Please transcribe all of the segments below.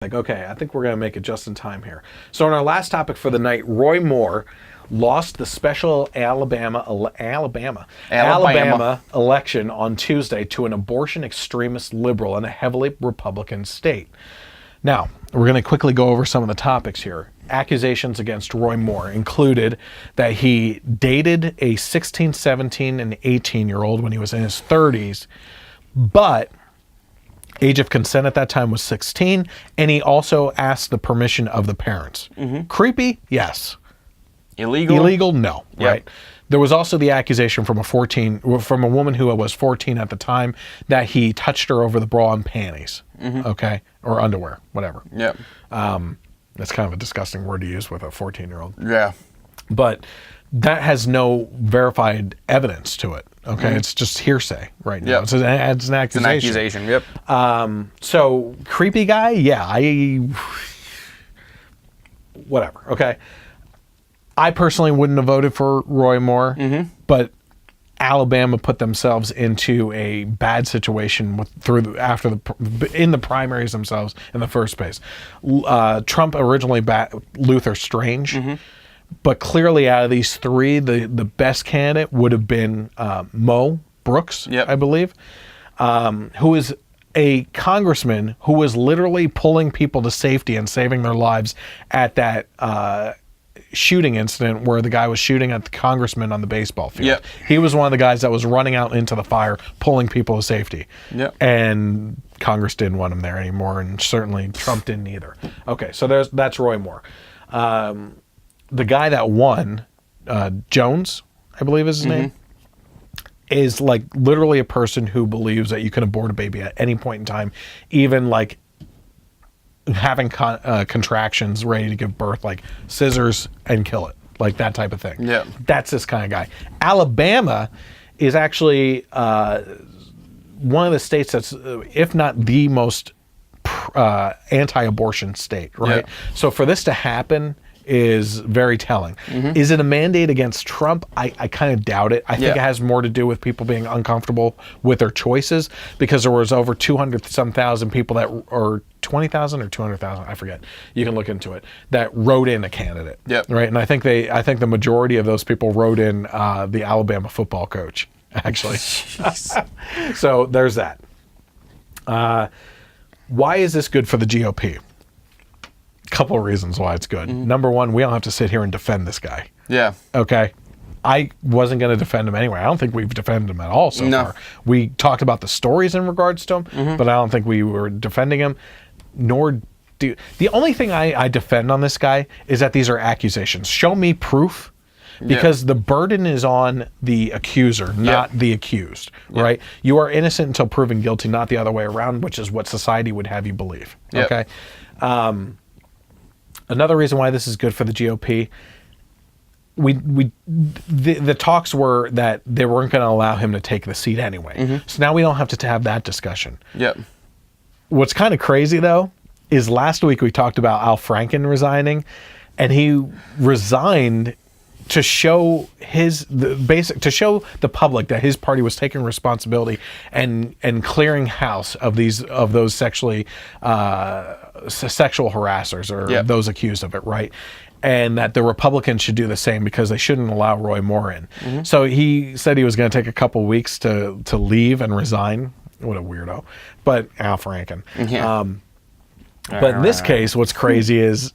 Like, okay, I think we're going to make it just in time here. So on our last topic for the night, Roy Moore lost the special Alabama election on Tuesday to an abortion extremist liberal in a heavily Republican state. Now, we're going to quickly go over some of the topics here. Accusations against Roy Moore included that he dated a 16, 17, and 18-year-old when he was in his 30s, but age of consent at that time was 16, and he also asked the permission of the parents. Creepy? Yes. Illegal? No. Yep. Right? There was also the accusation from a woman who was 14 at the time that he touched her over the bra and panties. Okay? Or underwear, whatever. Yep. That's kind of a disgusting word to use with a 14-year-old. Yeah. But that has no verified evidence to it. Okay, it's just hearsay right now. Yep. It's an accusation. It's an accusation. Yep. So creepy guy, yeah. Whatever. Okay. I personally wouldn't have voted for Roy Moore, but Alabama put themselves into a bad situation in the primaries themselves in the first place. Trump originally backed Luther Strange. But clearly, out of these three, the best candidate would have been Mo Brooks, I believe, who is a congressman who was literally pulling people to safety and saving their lives at that shooting incident where the guy was shooting at the congressman on the baseball field. Yep. He was one of the guys that was running out into the fire, pulling people to safety. Yep. And Congress didn't want him there anymore, and certainly Trump didn't either. Okay, so that's Roy Moore. The guy that won, Jones, I believe is his name, is like literally a person who believes that you can abort a baby at any point in time, even like having contractions ready to give birth, like scissors and kill it, like that type of thing. Yeah. That's this kind of guy. Alabama is actually one of the states that's, if not the most anti-abortion state, right? Yeah. So for this to happen is very telling. Is it a mandate against Trump? I kind of doubt it. I think it has more to do with people being uncomfortable with their choices, because there was over 200-some thousand people that, or 20,000 or 200,000, I forget. You can look into it, that wrote in a candidate. Yep. Right, and I think the majority of those people wrote in the Alabama football coach, actually. So there's that. Why is this good for the GOP? Couple of reasons why it's good. Number one, we don't have to sit here and defend this guy. Yeah. Okay. I wasn't going to defend him anyway. I don't think we've defended him at all so far. We talked about the stories in regards to him, but I don't think we were defending him, nor do... The only thing I defend on this guy is that these are accusations. Show me proof, because the burden is on the accuser, not the accused, right? You are innocent until proven guilty, not the other way around, which is what society would have you believe. Okay? Another reason why this is good for the GOP, the talks were that they weren't going to allow him to take the seat anyway. So now we don't have to have that discussion. Yep. What's kind of crazy, though, is last week we talked about Al Franken resigning, and he resigned to show the public that his party was taking responsibility and clearing house of those sexual harassers or those accused of it, right? And that the Republicans should do the same because they shouldn't allow Roy Moore in. So he said he was going to take a couple weeks to leave and resign. What a weirdo. But Al Franken. But in this case, what's crazy is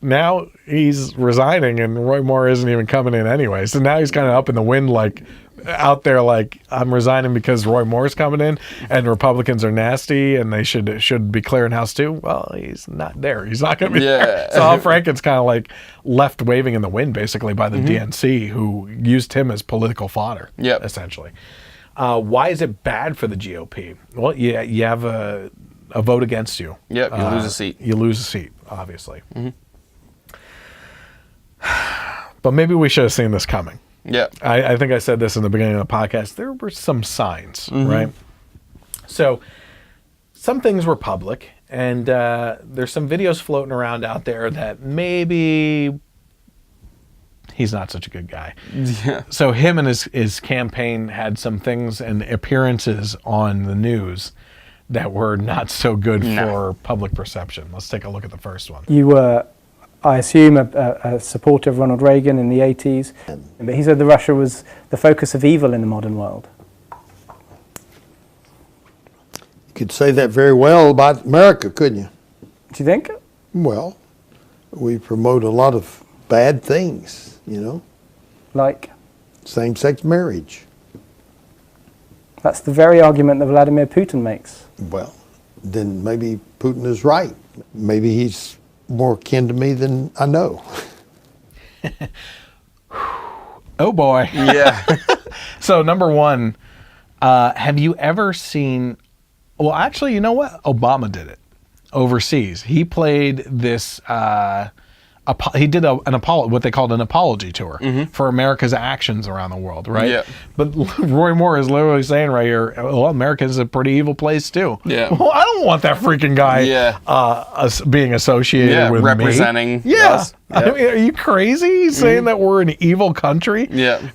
now he's resigning and Roy Moore isn't even coming in anyway. So now he's kind of up in the wind, like out there, like, I'm resigning because Roy Moore's coming in and Republicans are nasty and they should be clearing house too. Well, he's not there. He's not going to be there. So Al Franken's kind of like left waving in the wind basically by the DNC, who used him as political fodder, essentially. Why is it bad for the GOP? Well, you have a vote against you. Yep, you lose a seat. You lose a seat, obviously. But maybe we should have seen this coming. Yeah. I think I said this in the beginning of the podcast. There were some signs, right? So some things were public, and there's some videos floating around out there that maybe he's not such a good guy. Yeah. So him and his campaign had some things and appearances on the news that were not so good for public perception. Let's take a look at the first one. You were, I assume, a supporter of Ronald Reagan in the 80s, but he said that Russia was the focus of evil in the modern world. You could say that very well about America, couldn't you? Do you think? Well, we promote a lot of bad things, you know. Like? Same-sex marriage. That's the very argument that Vladimir Putin makes. Well, then maybe Putin is right. Maybe he's more kin to me than I know. Oh boy. Yeah. So number one, have you ever seen, well actually, you know what? Obama did it overseas. He played this, he did what they called an apology tour for America's actions around the world, right? Yeah. But Roy Moore is literally saying right here, well, America's a pretty evil place too. Yeah. Well, I don't want that freaking guy being associated with representing me. Yeah. us. Yeah. I mean, are you crazy saying that we're an evil country? Yeah.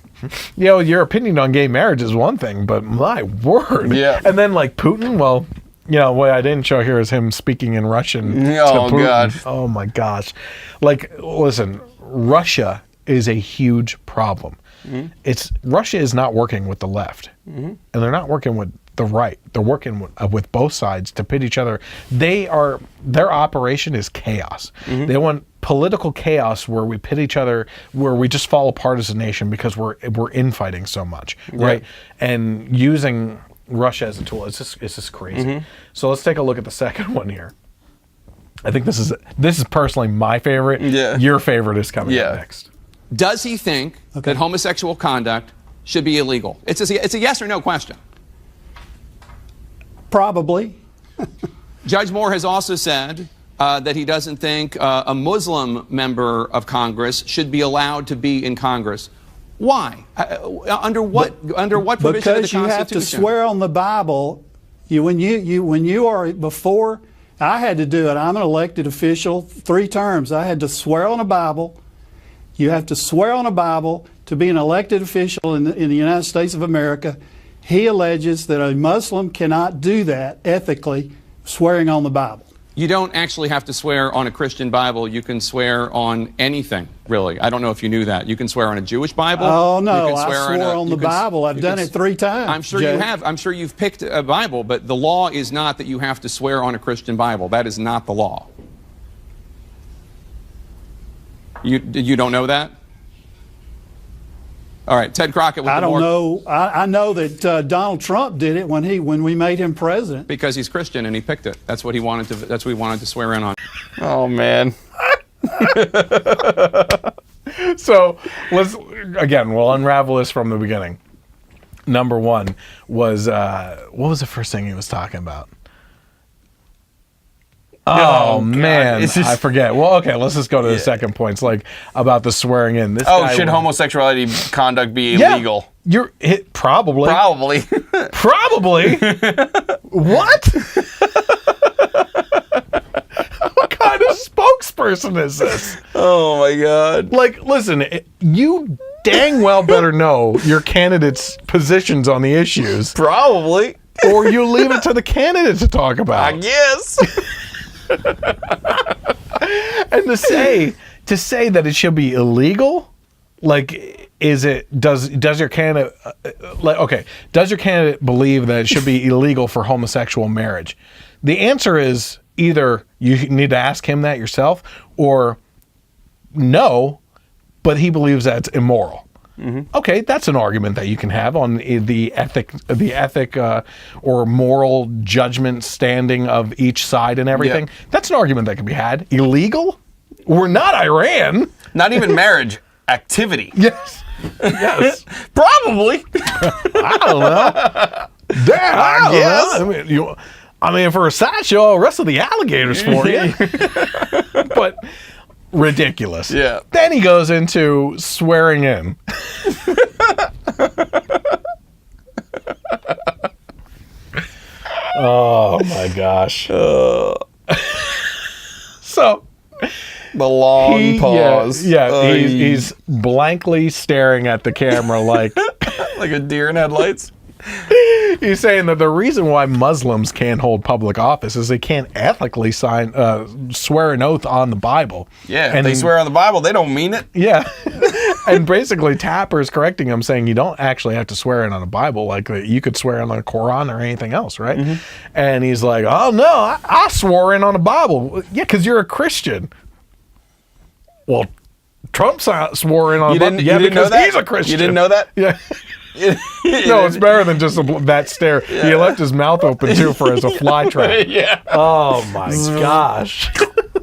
You know, your opinion on gay marriage is one thing, but my word. Yeah. And then like Putin, well, you know, what I didn't show here is him speaking in Russian to Oh, Putin. God. Oh, my gosh. Like, listen, Russia is a huge problem. Russia is not working with the left, and they're not working with the right. They're working with both sides to pit each other. Their operation is chaos. They want political chaos where we pit each other, where we just fall apart as a nation because we're infighting so much, right? And using Russia as a tool, it's just crazy. So let's take a look at the second one here. I think this is personally my favorite. Yeah. Your favorite is coming up next. Does he think that homosexual conduct should be illegal? It's a yes or no question. Probably. Judge Moore has also said that he doesn't think a Muslim member of Congress should be allowed to be in Congress. Why? Under what provision of the Constitution? Because you have to swear on the Bible. When you are before, I had to do it. I'm an elected official, 3 terms. I had to swear on a Bible. You have to swear on a Bible to be an elected official in the United States of America. He alleges that a Muslim cannot do that ethically, swearing on the Bible. You don't actually have to swear on a Christian Bible. You can swear on anything, really. I don't know if you knew that. You can swear on a Jewish Bible. Oh, no, you can I swore on the Bible. I've done it 3 times. I'm sure Judge. you have. I'm sure you've picked a Bible, but the law is not that you have to swear on a Christian Bible. That is not the law. You don't know that? All right, Ted Crockett with I don't know. I know that Donald Trump did it when we made him president. Because he's Christian and he picked it. That's what he wanted to. That's what he wanted to swear in on. Oh, man. So we'll unravel this from the beginning. Number one was what was the first thing he was talking about? Oh man, I forget. Well, okay, let's just go to the second point. It's like about the swearing in. Should homosexuality conduct be illegal? Probably. Probably. Probably. What? What kind of spokesperson is this? Oh my God. Like, listen, you dang well better know your candidate's positions on the issues. Probably. Or you leave it to the candidate to talk about. I guess. And to say that it should be illegal, like, does your candidate does your candidate believe that it should be illegal for homosexual marriage? The answer is either you need to ask him that yourself, or no, but he believes that it's immoral. Okay, that's an argument that you can have on the ethic or moral judgment standing of each side and everything. Yeah. That's an argument that can be had. Illegal? We're not Iran. Not even marriage. Activity. Yes. Yes. Probably. I don't know. Damn, I guess. I mean, for a sideshow, I'll wrestle the alligators for you. But ridiculous. Yeah. Then he goes into swearing in. Oh my gosh. So the long pause. Yeah, he's blankly staring at the camera like like a deer in headlights. He's saying that the reason why Muslims can't hold public office is they can't ethically swear an oath on the Bible. Yeah, and if they swear on the Bible, they don't mean it. Yeah. And basically Tapper's correcting him, saying you don't actually have to swear it on a Bible. Like, you could swear on the Quran or anything else, right? Mm-hmm. And he's like, oh, no, I swore in on the Bible. Yeah, because you're a Christian. Well, Trump swore in on the Bible. Yeah, because he's a Christian. You didn't know that? Yeah. No, it's better than just that stare. Yeah. He left his mouth open, too, for as a fly trap. Yeah. Oh, my gosh.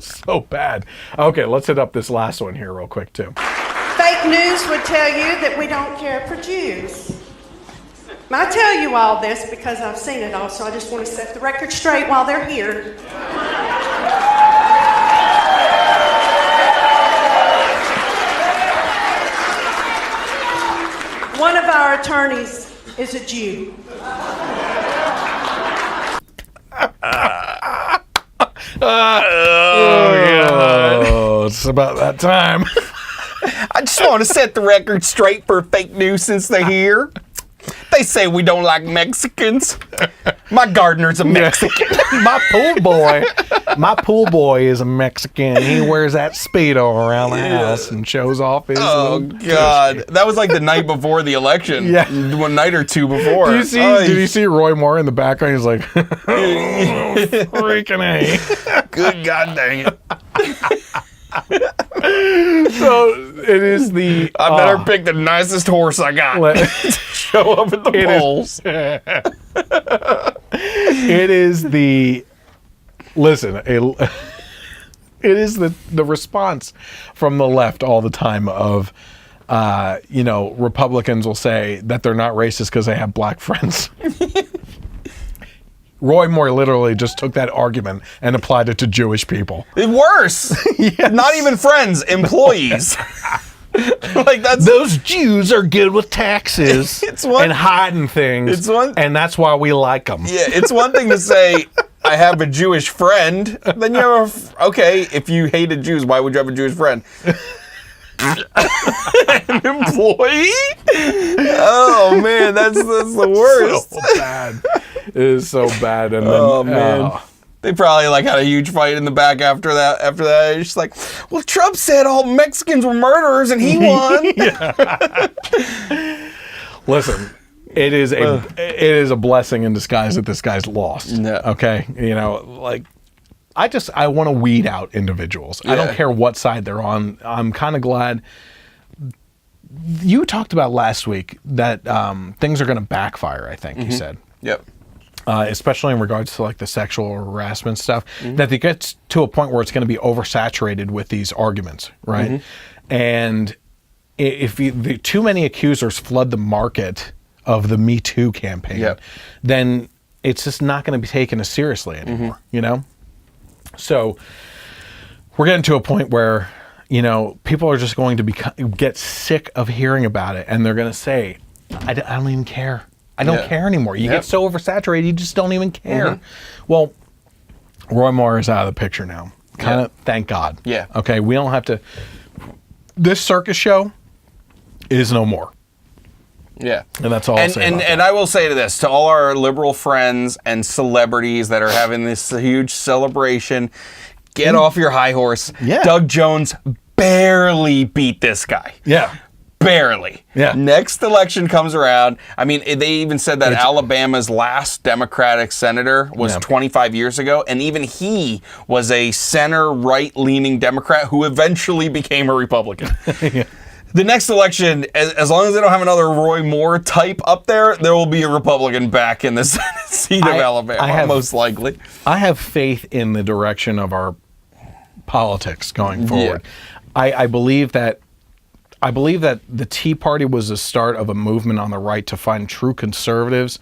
So bad. Okay, let's hit up this last one here real quick, too. Fake news would tell you that we don't care for Jews. I tell you all this because I've seen it all, so I just want to set the record straight while they're here. One of our attorneys is a Jew. Oh, it's about that time. I just want to set the record straight for fake news since they're here. They say we don't like Mexicans. My gardener's a Mexican. My pool boy is a Mexican. He wears that Speedo around the house and shows off his God. That was like the night before the election. Yeah. One night or two before. Did you see Roy Moore in the background? He's like, freaking A. Good God dang it. So it is the... I better pick the nicest horse I got. Show up at the polls. It is the... Listen, it is the response from the left all the time of, Republicans will say that they're not racist because they have black friends. Roy Moore literally just took that argument and applied it to Jewish people. Worse. Yes. Not even friends, employees. Like those Jews are good with taxes and hiding things, and that's why we like them. Yeah, it's one thing to say I have a Jewish friend. Then you have okay. If you hated Jews, why would you have a Jewish friend? An employee? Oh man, that's the worst. So bad. It is so bad. And then, man. They probably had a huge fight in the back after that. It's just like, well, Trump said all Mexicans were murderers and he won. Listen, it is a blessing in disguise that this guy's lost. Yeah. Okay, I want to weed out individuals. Yeah. I don't care what side they're on. I'm kind of glad. You talked about last week that things are going to backfire. I think you said. Yep. Especially in regards to the sexual harassment stuff, that it gets to a point where it's going to be oversaturated with these arguments, right? And if too many accusers flood the market of the Me Too campaign, then it's just not going to be taken as seriously anymore, So we're getting to a point where, people are just going to get sick of hearing about it, and they're going to say, I don't even care. I don't care anymore. You get so oversaturated, you just don't even care. Well, Roy Moore is out of the picture now. Thank God. Yeah. Okay, we don't have to... This circus show is no more. Yeah. And that's all I'll say about that. And I will say to all our liberal friends and celebrities that are having this huge celebration, get off your high horse. Yeah. Doug Jones barely beat this guy. Yeah. Barely. Yeah. Next election comes around. I mean, they even said that Alabama's last Democratic senator was 25 years ago, and even he was a center right-leaning Democrat who eventually became a Republican. The next election, as long as they don't have another Roy Moore type up there will be a Republican back in the Senate seat of Alabama, most likely. I have faith in the direction of our politics going forward. I believe that the Tea Party was the start of a movement on the right to find true conservatives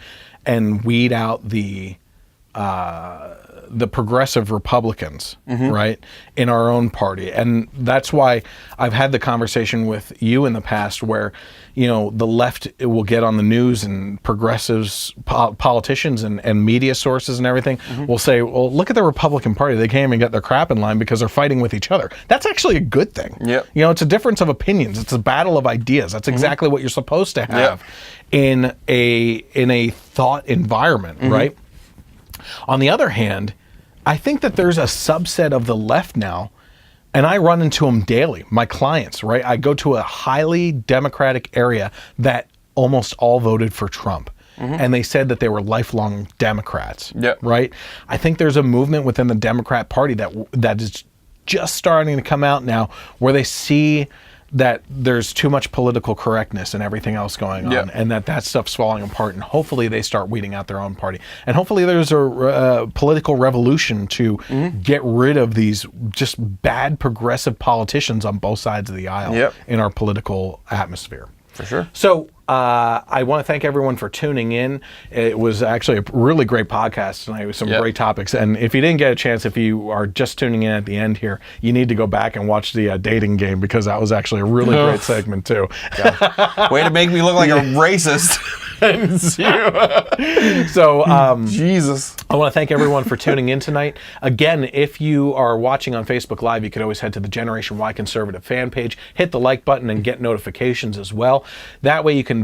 and weed out the the progressive Republicans, right, in our own party. And that's why I've had the conversation with you in the past where, you know, the left will get on the news and progressives, politicians and media sources and everything will say, well, look at the Republican Party. They can't even get their crap in line because they're fighting with each other. That's actually a good thing. Yep. You know, it's a difference of opinions. It's a battle of ideas. That's exactly what you're supposed to have in a thought environment, right? On the other hand, I think that there's a subset of the left now, and I run into them daily, my clients, right? I go to a highly Democratic area that almost all voted for Trump. And they said that they were lifelong Democrats, right? I think there's a movement within the Democrat Party that is just starting to come out now where they see that there's too much political correctness and everything else going on, and that stuff's falling apart, and hopefully they start weeding out their own party, and hopefully there's a political revolution to get rid of these just bad progressive politicians on both sides of the aisle in our political atmosphere. For sure. So I want to thank everyone for tuning in. It was actually a really great podcast tonight with some great topics. And if you didn't get a chance, if you are just tuning in at the end here, you need to go back and watch the dating game, because that was actually a really great segment too. Way to make me look like a racist. So Jesus. I want to thank everyone for tuning in tonight. Again, if you are watching on Facebook Live, you could always head to the Generation Y Conservative fan page, hit the like button, and get notifications as well. That way you can